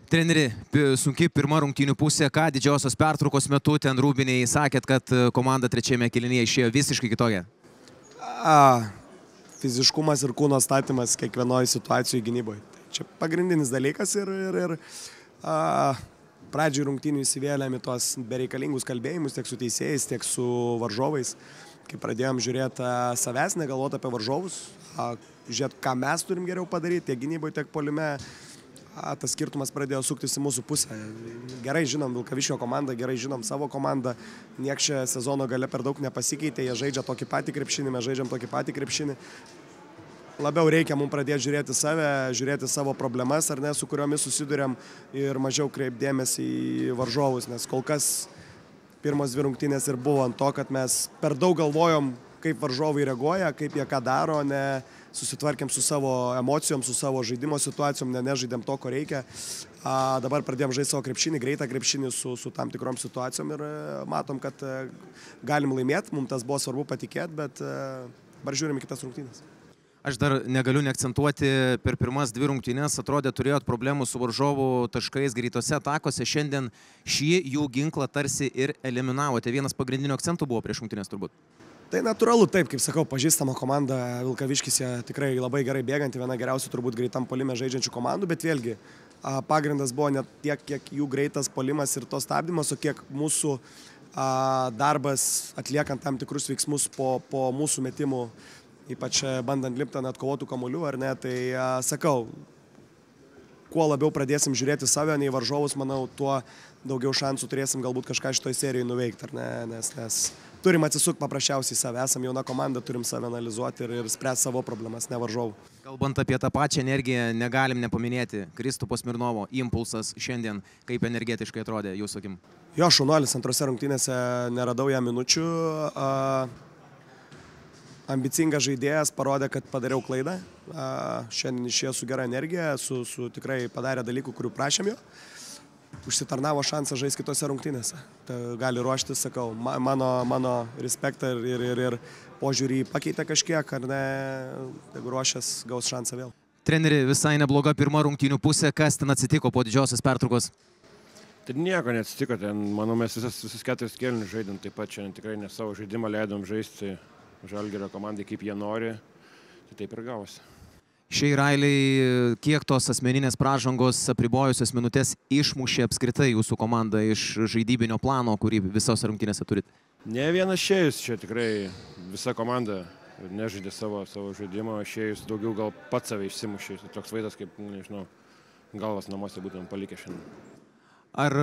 Treneri, sunki pirma rungtynių pusė, ką didžiosios pertraukos metu ten Rūbiniai sakėt, kad komanda trečiame kėlinyje išėjo visiškai kitokia? Fiziškumas ir kūno statymas kiekvienoje situacijoje gynyboje. Čia pagrindinis dalykas ir pradžioj rungtynių įsivėlėm į tuos bereikalingus kalbėjimus tiek su teisėjais, tiek su varžovais. Kai pradėjom žiūrėti savęs, negalvoti apie varžovus, žiūrėti, ką mes turim geriau padaryti, tiek gynyboje, tiek puolime. Tas skirtumas pradėjo suktis į mūsų pusę. Gerai žinom Vilkaviškio komandą, gerai žinom savo komandą. Nieks čia sezono gale per daug nepasikeitė, jie žaidžia tokį patį krepšinį, mes žaidžiam tokį patį krepšinį. Labiau reikia mums pradėti žiūrėti save, žiūrėti savo problemas, ar ne, su kuriomis susiduriam ir mažiau kreipdėmėsi į varžovus, nes kol kas pirmos dvi rungtynės ir buvo ant to, kad mes per daug galvojom, kaip varžovai reaguoja, kaip jie ką daro, ne susitvarkėm su savo emocijom, su savo žaidimo situacijom, nežaidėm to, ko reikia. Dabar pradėjom žaisti savo krepšinį, greitą krepšinį su tam tikrom situacijom ir matom, kad galim laimėti, mums tas buvo svarbu patikėti, bet dabar žiūrim į kitas rungtynės. Aš dar negaliu neakcentuoti, per pirmas dvi rungtynės atrodė turėjot problemų su varžovų taškais greitose atakose, šiandien šį jų ginklą tarsi ir eliminavote. Vienas pagrindinių akcentų buvo prieš rungtynės turbūt. Tai natūralu, taip, kaip sakau, pažįstama komanda, Vilkaviškis jie tikrai labai gerai bėganti, viena geriausių turbūt greitam puolime žaidžiančių komandų, bet vėlgi pagrindas buvo ne tiek, kiek jų greitas puolimas ir to stabdymas, o kiek mūsų darbas atliekant tam tikrus veiksmus po mūsų metimų, ypač bandant lipti ant atkovotų kamuolių, ar ne, tai sakau, kuo labiau pradėsim žiūrėti save, nei varžovus, manau, tuo daugiau šansų turėsim galbūt kažką šitoj serijoje nuveikti, ar ne, nes turim atsisukti paprasčiausiai save, esam jauna komanda, turim save analizuoti ir spręsti savo problemas, ne varžovų. Kalbant apie tą pačią energiją, negalim nepaminėti Kristupo Smirnovo impulsas šiandien, kaip energetiškai atrodė jūsų akim? Jo, šaunuolis, antrose rungtynėse neradau jam minučių. Ambicingas žaidėjas, parodė, kad padariau klaidą. Šiandien išėjo su gera energija, su tikrai padarė dalykų, kurių prašėm jo. Užsitarnavo šansą žaisti kitose rungtynėse. Tai gali ruoštis, sakau, mano respektą ir požiūrį pakeitė kažkiek, ar ne, jeigu ruošęs gaus šansą vėl. Treneri, visai nebloga pirma rungtynių pusė, kas ten atsitiko po didžiosios pertraukos? Tai nieko neatsitiko, manau, mes visus keturis kėlinius žaidėm, taip pat šiandien tikrai ne savo žaidimą leidom žaisti Žalgirio komandai, kaip jie nori, tai taip ir gavosi. Šiai Railiai, kiek tos asmeninės pražangos apribojusios minutės išmušė apskritai jūsų komandą iš žaidybinio plano, kurį visos rungtynėse turit? Ne vienas šėjus, čia tikrai visa komanda nežaidė savo žaidimą, šėjus daugiau gal pats save išsimušė, toks vaizdas kaip, nežinau, galvas namuose būtum palikę šiandien. Ar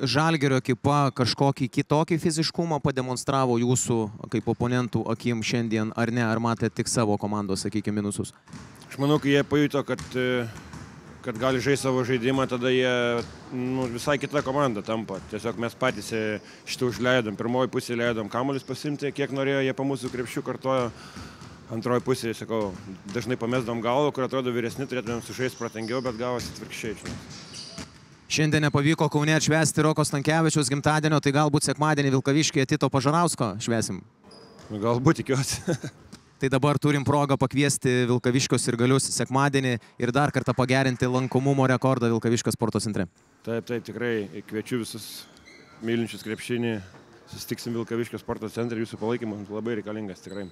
Žalgirio ekipa kažkokį kitokį fiziškumą pademonstravo jūsų kaip oponentų akim šiandien, ar ne? Ar matėte tik savo komandos, sakykime, minusus? Aš manau, kai jie pajuto, kad gali žaisti savo žaidimą, tada jie visai kita komanda tampa. Tiesiog mes patys šitą užleidom. Pirmoji pusė leidom kamuolius pasimti, kiek norėjo, jie po mūsų krepšių kartojo. Antroji pusė, sakau, dažnai pamesdom galvą, kur atrodo vyresni, turėtumėm sužaisti protingiau, bet gavosi atvirkščiai. Šiandien nepavyko Kaune atšvęsti Roko Stankevičiaus gimtadienio, tai galbūt sekmadienį Vilkaviškyje Tito Pažarausko švęsim? Galbūt, tikiuosi. Tai dabar turim progą pakviesti Vilkaviškio sirgalius sekmadienį ir dar kartą pagerinti lankomumo rekordą Vilkaviškio sporto centre. Taip, tikrai kviečiu visus mylinčius krepšinį, susitiksim Vilkaviškio sporto centre, jūsų palaikymas labai reikalingas tikrai.